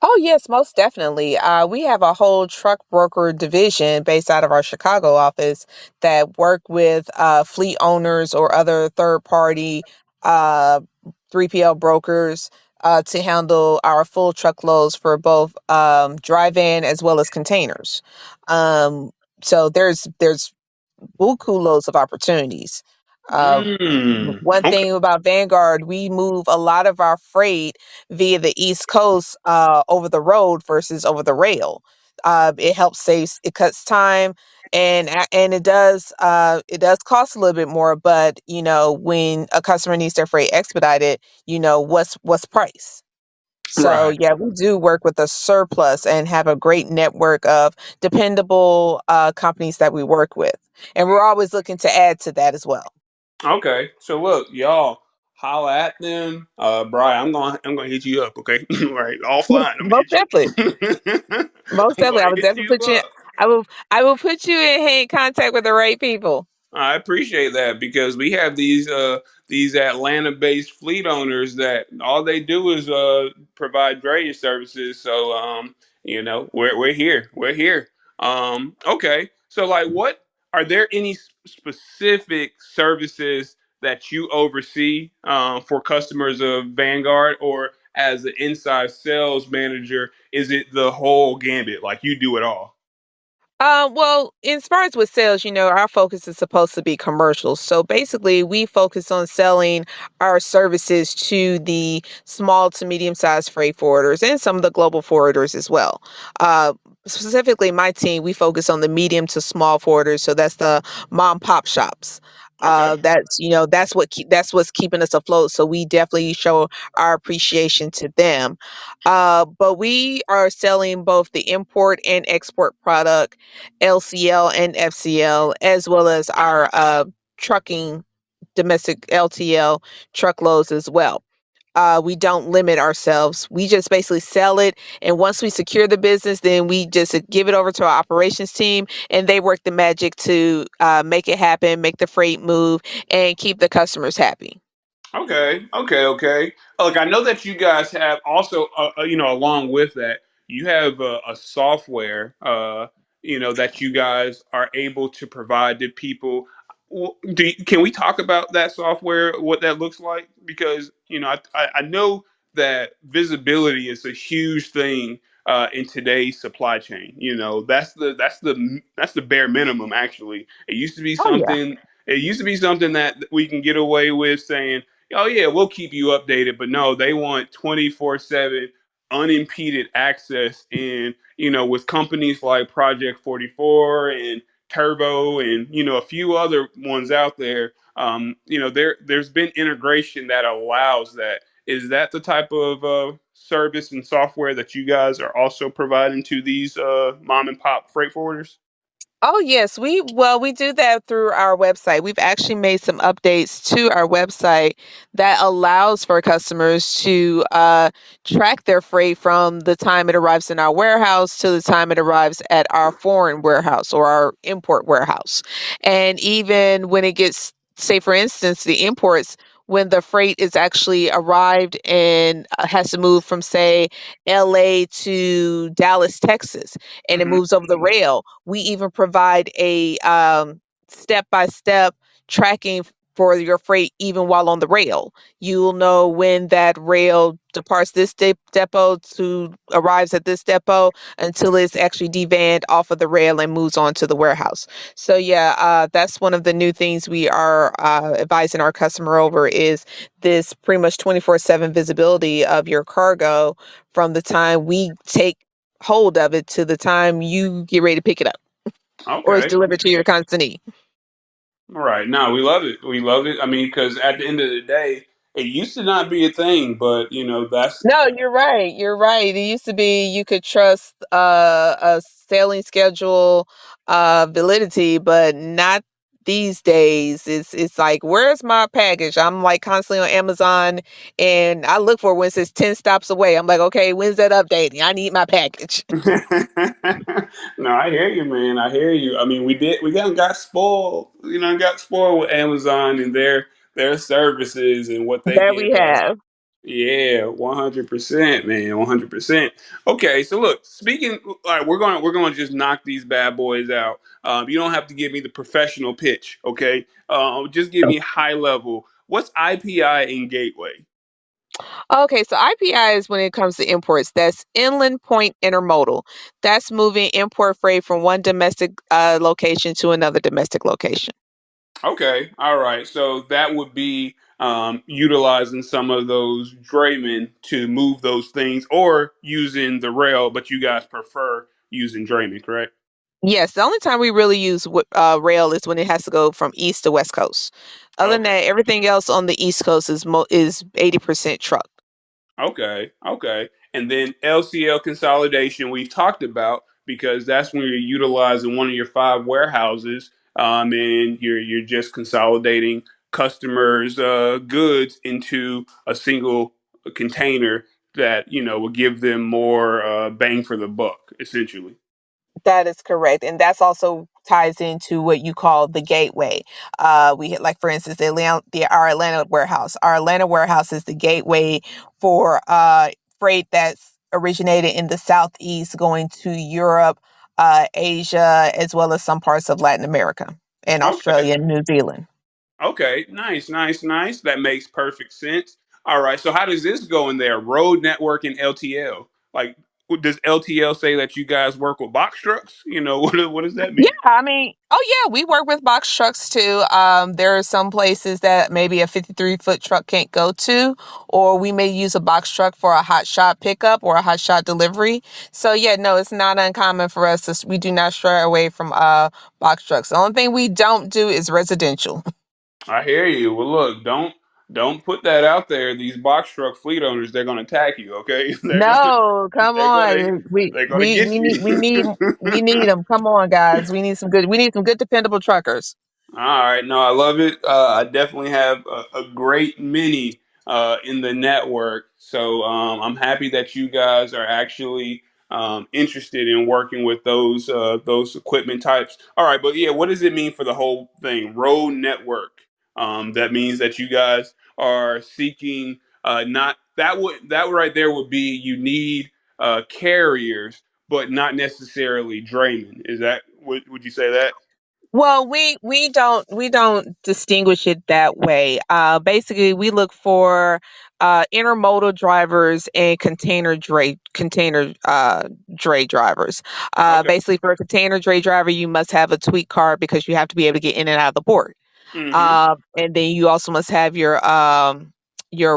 [SPEAKER 2] Oh, yes, most definitely. We have a whole truck broker division based out of our Chicago office that work with fleet owners or other third party uh, 3PL brokers to handle our full truckloads for both dry van as well as containers. Um, so there's buku loads of opportunities. Uh, One
[SPEAKER 1] Okay.
[SPEAKER 2] thing about Vanguard, we move a lot of our freight via the East Coast over the road versus over the rail. It helps save, it cuts time, and it does cost a little bit more. But you know, when a customer needs their freight expedited, you know what's price. So
[SPEAKER 1] Right.
[SPEAKER 2] yeah, we do work with a surplus and have a great network of dependable companies that we work with, and we're always looking to add to that as well.
[SPEAKER 1] Okay. So look, y'all, holla at them. Brian, I'm gonna hit you up, okay? Right. Offline, I'm gonna
[SPEAKER 2] Most
[SPEAKER 1] hit you.
[SPEAKER 2] definitely. Most
[SPEAKER 1] I'm
[SPEAKER 2] definitely. I
[SPEAKER 1] gonna
[SPEAKER 2] would
[SPEAKER 1] hit
[SPEAKER 2] definitely
[SPEAKER 1] you
[SPEAKER 2] put you in,
[SPEAKER 1] up.
[SPEAKER 2] I will put you in contact with the right people.
[SPEAKER 1] I appreciate that because we have these Atlanta based fleet owners that all they do is provide drayage services. So we're here. We're here. Okay. So like what are there any specific services that you oversee for customers of Vanguard, or as an inside sales manager, is it the whole gambit? Like you do it all?
[SPEAKER 2] Well, in as far as with sales, you know, our focus is supposed to be commercials. So basically, we focus on selling our services to the small to medium sized freight forwarders and some of the global forwarders as well. Uh, Specifically, my team, we focus on the medium to small forwarders. So that's the mom pop shops.
[SPEAKER 1] Okay.
[SPEAKER 2] That's you know that's what's keeping us afloat. So we definitely show our appreciation to them. But we are selling both the import and export product, LCL and FCL, as well as our trucking domestic LTL truckloads as well. We don't limit ourselves. We just basically sell it. And once we secure the business, then we just give it over to our operations team and they work the magic to make it happen, make the freight move, and keep the customers happy.
[SPEAKER 1] Okay, okay, okay. Look, I know that you guys have also, along with that, you have a software, that you guys are able to provide to people. Can we talk about that software, what that looks like? Because I know that visibility is a huge thing in today's supply chain. That's the bare minimum. Actually, it used to be
[SPEAKER 2] Oh, yeah.
[SPEAKER 1] something. It used to be something that we can get away with saying, oh yeah, we'll keep you updated. But no, they want 24/7 unimpeded access. And with companies like Project 44 and Turbo and a few other ones out there, there's been integration that allows that. Is that the type of service and software that you guys are also providing to these mom and pop freight forwarders?
[SPEAKER 2] Oh yes, we do that through our website. We've actually made some updates to our website that allows for customers to track their freight from the time it arrives in our warehouse to the time it arrives at our foreign warehouse or our import warehouse. And even when it gets, say for instance, the imports, when the freight is actually arrived and has to move from say LA to Dallas, Texas, and it
[SPEAKER 1] Hmm.
[SPEAKER 2] moves over the rail, we even provide a step-by-step tracking for your freight even while on the rail. You'll know when that rail departs this depot to arrives at this depot until it's actually devanned off of the rail and moves on to the warehouse. So yeah, that's one of the new things we are advising our customer over is this pretty much 24/7 visibility of your cargo from the time we take hold of it to the time you get ready to pick it up or it's
[SPEAKER 1] Okay.
[SPEAKER 2] delivered to your consignee.
[SPEAKER 1] All right. No, we love it. We love it. I mean, because at the end of the day, it used to not be a thing, but that's
[SPEAKER 2] No, you're right. You're right. It used to be you could trust a sailing schedule validity, but not these days. It's like, where's my package? I'm like constantly on Amazon and I look for it when it says 10 stops away. I'm like, okay, when's that updating? I need my package.
[SPEAKER 1] no, I hear you, man. I hear you. I mean, we got spoiled. Got spoiled with Amazon and their services and what they
[SPEAKER 2] That
[SPEAKER 1] give
[SPEAKER 2] we
[SPEAKER 1] us.
[SPEAKER 2] have.
[SPEAKER 1] Yeah, 100%, man, 100%. Okay, so look, speaking, all right, we're gonna just knock these bad boys out. You don't have to give me the professional pitch, okay? Just give me high level. What's IPI in Gateway?
[SPEAKER 2] Okay, so IPI is when it comes to imports. That's inland point intermodal. That's moving import freight from one domestic location to another domestic location.
[SPEAKER 1] Okay, all right. So that would be utilizing some of those draymen to move those things, or using the rail, but you guys prefer using draymen, correct?
[SPEAKER 2] Yes, the only time we really use rail is when it has to go from east to west coast. Other than
[SPEAKER 1] Okay.
[SPEAKER 2] that, everything else on the east coast is 80% truck.
[SPEAKER 1] Okay, okay. And then LCL consolidation we've talked about, because that's when you're utilizing one of your five warehouses, and you're just consolidating customers' goods into a single container that will give them more bang for the buck, essentially.
[SPEAKER 2] That is correct, and that's also ties into what you call the gateway. Like for instance, our Atlanta warehouse. Our Atlanta warehouse is the gateway for freight that's originated in the southeast, going to Europe, Asia, as well as some parts of Latin America and
[SPEAKER 1] Okay.
[SPEAKER 2] Australia and New Zealand.
[SPEAKER 1] Okay, nice, nice, nice. That makes perfect sense. All right, so how does this go in there? Road network and LTL. Like, does LTL say that you guys work with box trucks? What does that
[SPEAKER 2] Yeah,
[SPEAKER 1] mean?
[SPEAKER 2] I mean, oh yeah, we work with box trucks too. There are some places that maybe a 53-foot truck can't go to, or we may use a box truck for a hot shot pickup or a hot shot delivery. So yeah, no, it's not uncommon for us. We do not stray away from box trucks. The only thing we don't do is residential.
[SPEAKER 1] I hear you. Well, look, don't put that out there. These box truck fleet owners, they're gonna attack you. Okay,
[SPEAKER 2] No, come
[SPEAKER 1] they're gonna
[SPEAKER 2] on. We
[SPEAKER 1] they're gonna
[SPEAKER 2] we
[SPEAKER 1] get
[SPEAKER 2] we
[SPEAKER 1] you.
[SPEAKER 2] need we need we need them. Come on, guys. We need some good dependable truckers.
[SPEAKER 1] All right, no, I love it. I definitely have a great many in the network, so I'm happy that you guys are actually interested in working with those equipment types. All right, but yeah, what does it mean for the whole thing? Road network. That means that you guys are seeking not that right there would be you need carriers, but not necessarily draymen. Is that would you say that?
[SPEAKER 2] Well, we don't distinguish it that way. Basically, we look for intermodal drivers and container dray drivers.
[SPEAKER 1] Okay.
[SPEAKER 2] Basically, for a container dray driver, you must have a tweet card because you have to be able to get in and out of the port.
[SPEAKER 1] Mm-hmm.
[SPEAKER 2] And then you also must have your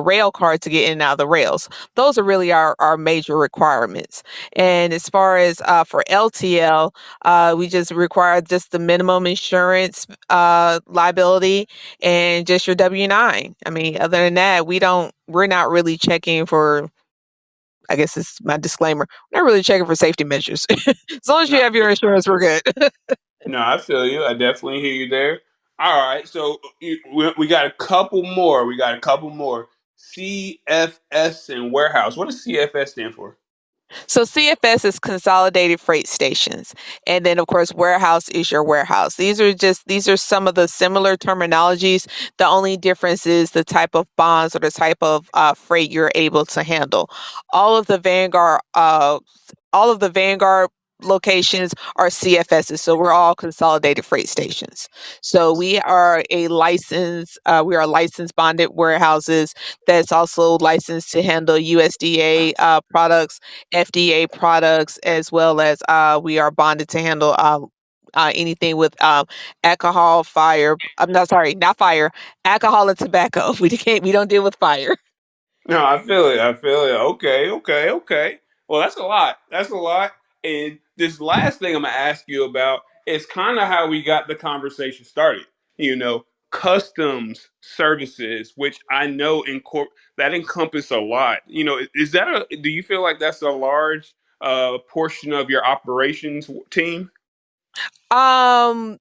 [SPEAKER 2] rail card to get in and out of the rails. Those are really our major requirements. And as far as for LTL, we just require just the minimum insurance liability and just your W-9. I mean, other than that, we're not really checking for, I guess it's my disclaimer, we're not really checking for safety measures. As long as
[SPEAKER 1] No,
[SPEAKER 2] you have your insurance, we're good.
[SPEAKER 1] no, I feel you. I definitely hear you there. All right, so we got a couple more. We got a couple more. CFS and warehouse. What does CFS stand for?
[SPEAKER 2] So CFS is consolidated freight stations. And then of course warehouse is your warehouse. These are some of the similar terminologies. The only difference is the type of bonds or the type of freight you're able to handle. All of the Vanguard all of the Vanguard locations are CFSs. So we're all consolidated freight stations. So we are licensed bonded warehouses that's also licensed to handle USDA products, FDA products, as well as we are bonded to handle anything with alcohol, fire. I'm not sorry, not fire, alcohol and tobacco. We don't deal with fire.
[SPEAKER 1] No, I feel it. I feel it. Okay, okay, okay. Well, that's a lot. That's a lot. And this last thing I'm gonna ask you about is kind of how we got the conversation started. Customs services, which I know that encompass a lot. Is that a? Do you feel like that's a large portion of your operations team?
[SPEAKER 2] Um,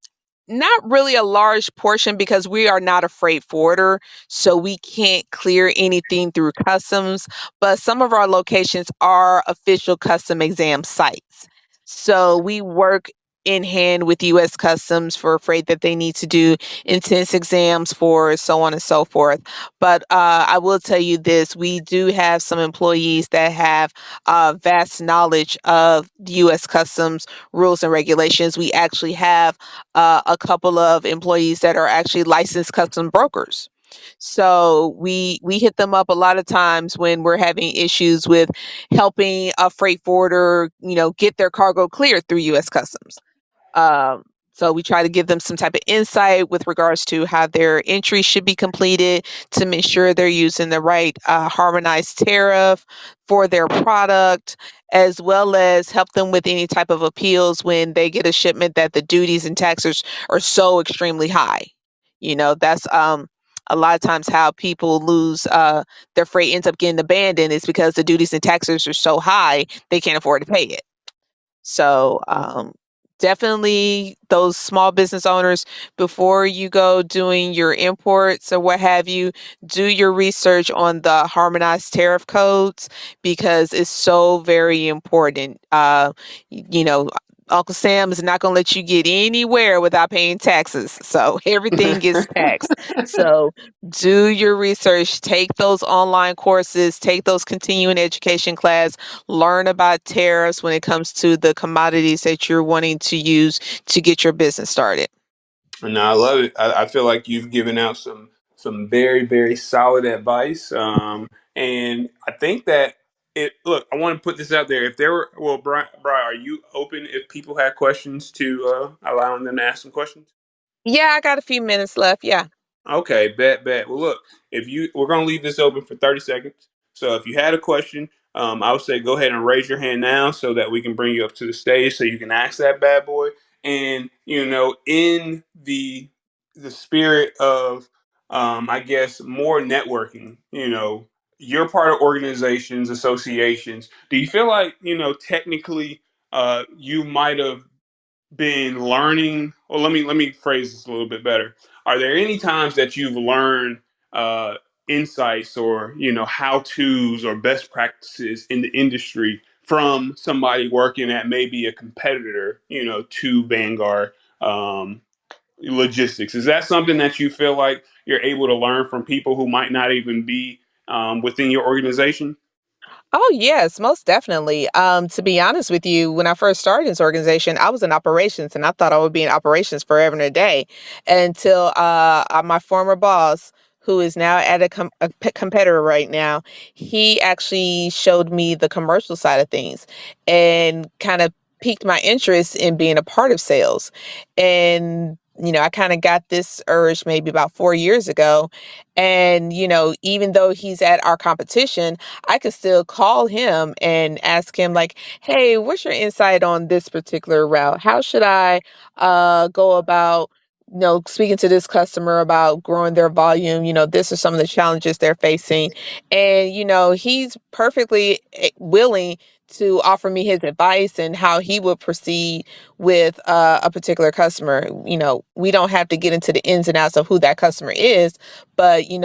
[SPEAKER 2] Not really a large portion because we are not a freight forwarder, so we can't clear anything through customs. But some of our locations are official custom exam sites. So we work in hand with U.S. Customs for freight that they need to do intense exams for, so on and so forth. But I will tell you this: we do have some employees that have vast knowledge of U.S. Customs rules and regulations. We actually have a couple of employees that are actually licensed custom brokers. So we hit them up a lot of times when we're having issues with helping a freight forwarder, get their cargo cleared through U.S. Customs. Um, so we try to give them some type of insight with regards to how their entry should be completed to make sure they're using the right harmonized tariff for their product, as well as help them with any type of appeals when they get a shipment that the duties and taxes are so extremely high. That's a lot of times how people lose their freight ends up getting abandoned is because the duties and taxes are so high they can't afford to pay it. So, definitely those small business owners, before you go doing your imports or what have you, do your research on the harmonized tariff codes because it's so very important. Uncle Sam is not going to let you get anywhere without paying taxes. So everything gets taxed. So do your research, take those online courses, take those continuing education class, learn about tariffs when it comes to the commodities that you're wanting to use to get your business started.
[SPEAKER 1] And I love it. I feel like you've given out some very very solid advice. And I think that it. Look, I want to put this out there. If there were, well, Brian, are you open if people had questions to allowing them to ask some questions?
[SPEAKER 2] Yeah, I got a few minutes left. Yeah.
[SPEAKER 1] Okay, bet. Well, look, if we're gonna leave this open for 30 seconds. So if you had a question, I would say go ahead and raise your hand now so that we can bring you up to the stage so you can ask that bad boy. And in the spirit of, I guess, more networking, you're part of organizations, associations. Do you feel like technically, you might have been learning, well, let me phrase this a little bit better. Are there any times that you've learned uh insights or how to's or best practices in the industry from somebody working at maybe a competitor to Vanguard Logistics? Is that something that you feel like you're able to learn from people who might not even be within your organization?
[SPEAKER 2] Oh, yes, most definitely. To be honest with you, when I first started this organization, I was in operations and I thought I would be in operations forever and a day until my former boss, who is now at a competitor right now, he actually showed me the commercial side of things and kind of piqued my interest in being a part of sales. And, I kind of got this urge maybe about 4 years ago. And, even though he's at our competition, I could still call him and ask him like, "Hey, what's your insight on this particular route? How should I go about, speaking to this customer about growing their volume? This is some of the challenges they're facing." And, he's perfectly willing to offer me his advice and how he would proceed with a particular customer. We don't have to get into the ins and outs of who that customer is, but he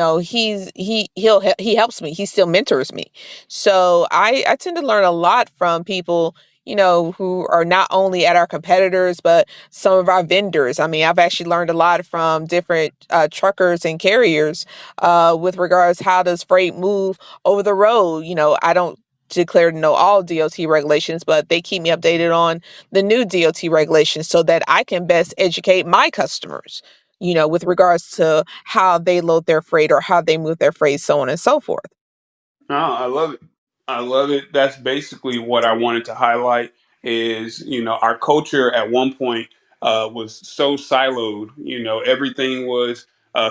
[SPEAKER 2] helps me. He still mentors me. So I tend to learn a lot from people, who are not only at our competitors, but some of our vendors. I mean, I've actually learned a lot from different truckers and carriers with regards how does freight move over the road. I don't declare to know all DOT regulations, but they keep me updated on the new DOT regulations so that I can best educate my customers, with regards to how they load their freight or how they move their freight, so on and so forth.
[SPEAKER 1] No, I love it. I love it. That's basically what I wanted to highlight is, our culture at one point was so siloed. Everything was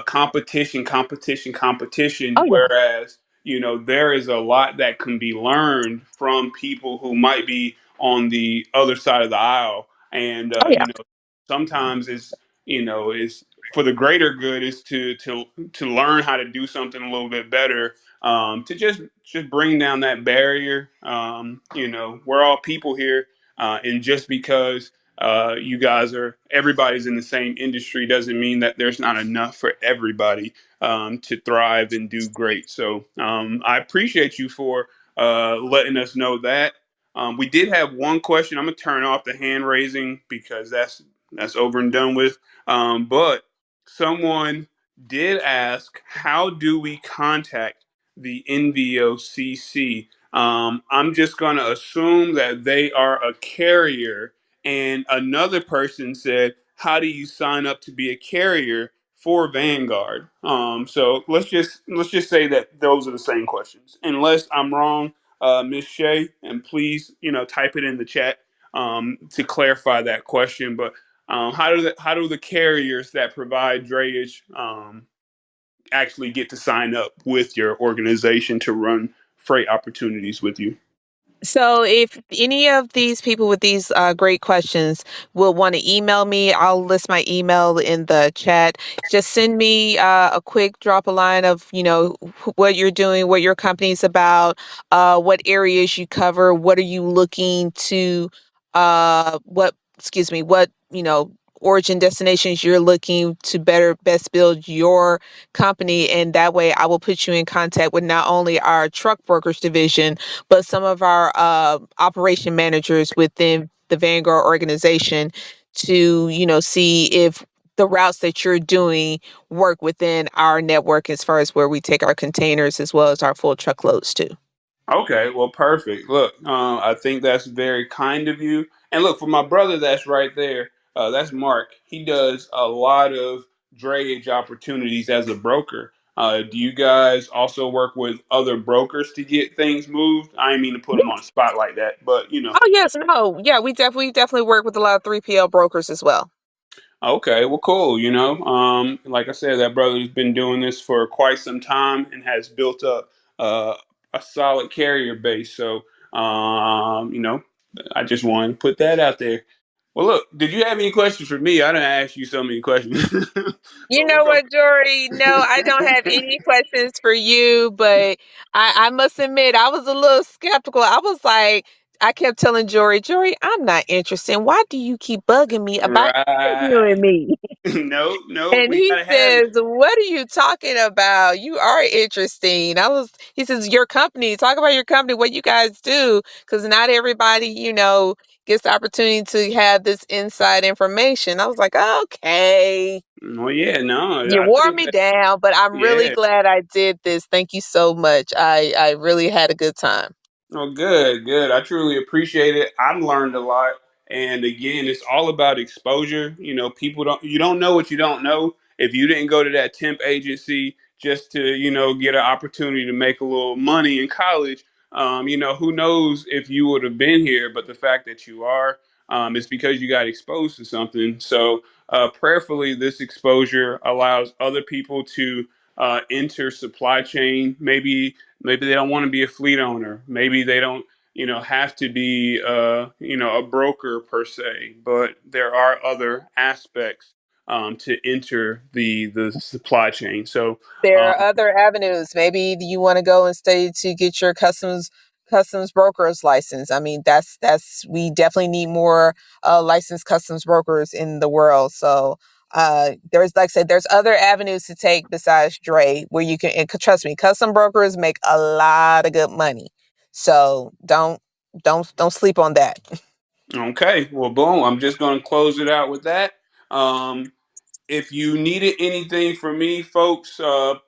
[SPEAKER 1] competition, competition,
[SPEAKER 2] Oh
[SPEAKER 1] competition.
[SPEAKER 2] yeah.
[SPEAKER 1] Whereas, there is a lot that can be learned from people who might be on the other side of the aisle. And,
[SPEAKER 2] Oh yeah.
[SPEAKER 1] sometimes it's for the greater good is to learn how to do something a little bit better, to just bring down that barrier. We're all people here, and just because you guys are everybody's in the same industry doesn't mean that there's not enough for everybody to thrive and do great. So I appreciate you for letting us know that. We did have one question. I'm gonna turn off the hand raising because that's over and done with. But someone did ask, how do we contact the NVOCC? I'm just gonna assume that they are a carrier. And another person said, how do you sign up to be a carrier for Vanguard? So let's just say that those are the same questions. Unless I'm wrong, Miss Shay, and please, type it in the chat to clarify that question. But how do the carriers that provide drayage actually get to sign up with your organization to run freight opportunities with you?
[SPEAKER 2] So, if any of these people with these great questions will want to email me, I'll list my email in the chat. Just send me a quick drop a line of, what you're doing, what your company's about, what areas you cover, what are you looking to, what, origin destinations you're looking to best build your company. And that way I will put you in contact with not only our truck brokers division, but some of our operation managers within the Vanguard organization to, see if the routes that you're doing work within our network as far as where we take our containers as well as our full truckloads too.
[SPEAKER 1] Okay, well, perfect. Look, I think that's very kind of you. And look, for my brother that's right there, that's Mark. He does a lot of drayage opportunities as a broker. Do you guys also work with other brokers to get things moved? I didn't mean to put him on the spot like that, but
[SPEAKER 2] Oh yes, no, yeah, we definitely work with a lot of 3PL brokers as well.
[SPEAKER 1] Okay, well, cool. Like I said, that brother's been doing this for quite some time and has built up uh, a solid carrier base. So, I just wanted to put that out there. Well, look, did you have any questions for me? I didn't ask you so many questions, but
[SPEAKER 2] You
[SPEAKER 1] what's
[SPEAKER 2] know
[SPEAKER 1] up?
[SPEAKER 2] what, Jory? No, I don't have any questions for you, but I must admit, I was a little skeptical. I was like, I kept telling Jory, I'm not interested. Why do you keep bugging me about interviewing
[SPEAKER 1] Right.
[SPEAKER 2] me?
[SPEAKER 1] No, no,
[SPEAKER 2] And
[SPEAKER 1] we
[SPEAKER 2] he
[SPEAKER 1] gotta have it.
[SPEAKER 2] says, "What are you talking about? You are interesting." He says, "Your company, talk about your company, what you guys do, because not everybody, gets the opportunity to have this inside information." I was like, "Okay."
[SPEAKER 1] Well, yeah, no,
[SPEAKER 2] You
[SPEAKER 1] I
[SPEAKER 2] wore
[SPEAKER 1] think
[SPEAKER 2] me
[SPEAKER 1] that,
[SPEAKER 2] down, but I'm really
[SPEAKER 1] yeah.
[SPEAKER 2] glad I did this. Thank you so much. I really had a good time.
[SPEAKER 1] Oh, good, good. I truly appreciate it. I've learned a lot. And again, it's all about exposure. You don't know what you don't know. If you didn't go to that temp agency just to, get an opportunity to make a little money in college, who knows if you would have been here. But the fact that you are, is because you got exposed to something. So, prayerfully, this exposure allows other people to enter supply chain. Maybe they don't want to be a fleet owner. Maybe they don't, have to be, a broker per se. But there are other aspects to enter the supply chain. So,
[SPEAKER 2] There
[SPEAKER 1] uh,
[SPEAKER 2] are other avenues. Maybe you want to go and study to get your customs broker's license. I mean, that's we definitely need more licensed customs brokers in the world. So there's like I said, there's other avenues to take besides Dre where you can and trust me, custom brokers make a lot of good money. So don't sleep on that.
[SPEAKER 1] okay, well, boom. I'm just going to close it out with that. Um, if you needed anything from me, folks,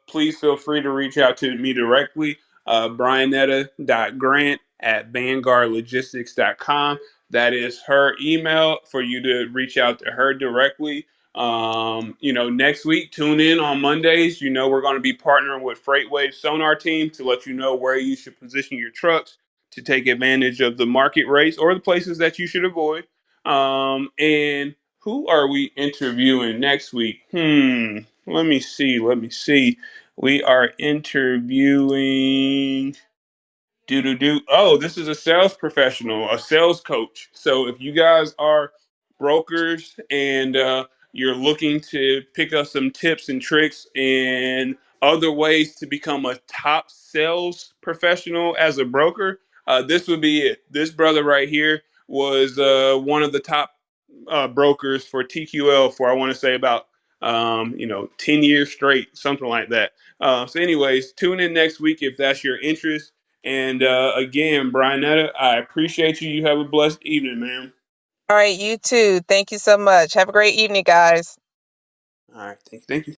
[SPEAKER 1] please feel free to reach out to me directly. Bryanetta.grant@vanguardlogistics.com. That is her email for you to reach out to her directly. Next week, tune in on Mondays. We're going to be partnering with FreightWave Sonar Team to let you know where you should position your trucks to take advantage of the market rates or the places that you should avoid. And who are we interviewing next week? Let me see. Let me see. We are interviewing. Do do do. Oh, this is a sales professional, a sales coach. So if you guys are brokers and you're looking to pick up some tips and tricks and other ways to become a top sales professional as a broker, this would be it. This brother right here was one of the top brokers for TQL for I want to say about 10 years straight, something like that. So, anyways, tune in next week if that's your interest. And again, Bryanetta, I appreciate you. You have a blessed evening, man.
[SPEAKER 2] All right, you too. Thank you so much. Have a great evening, guys.
[SPEAKER 1] All right, thank you. Thank you.